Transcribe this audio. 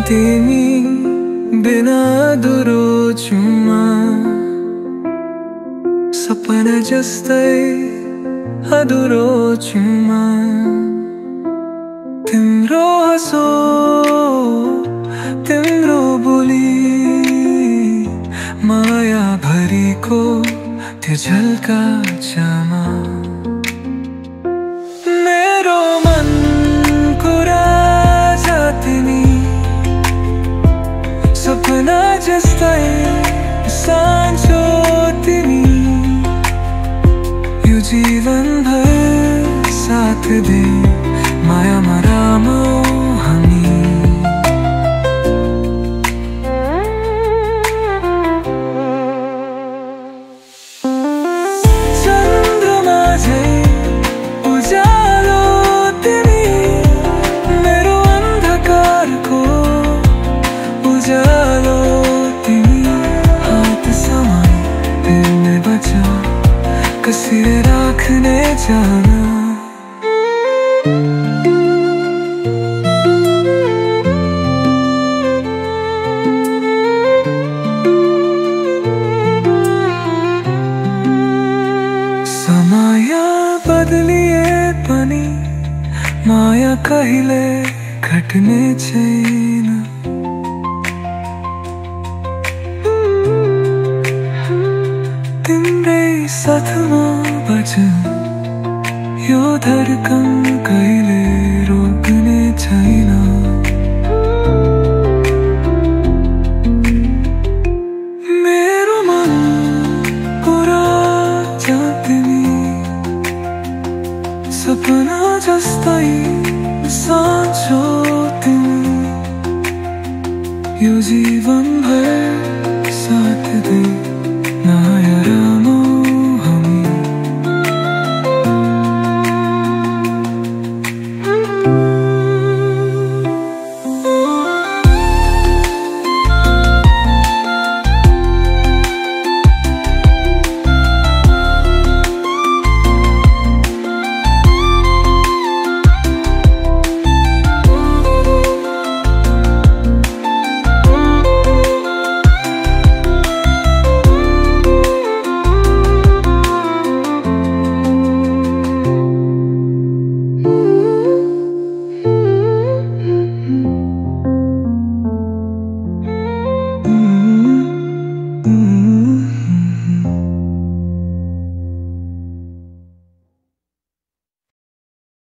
तिमी बिना अधुरो चुम्मा सपना जस्तै अधुरो चुम्मा तिम्रो हँसो तिम्रो बोली माया भरीको त्यो झल्का चमा मेरो मनको राजा तिमी सपना जस्तै साँचो तिमी यो जीवन भर साथ दे मायामा रमौँ हामी चन्द्रमा झै उज्यालो तिमी मेरो अन्धकारको उज्यालो तिमी हात समाई हेर्ने बचा कसरी राख्ने जान समय बदलिए पनि माया कहिले घट्ने छैन तिम्रै साथमा बजन यो धडकन कहिले रोक्ने छैन मेरो मन पुरा तिमी सपना जस्तै साँचो तिमी यो जीवन भर साथ दे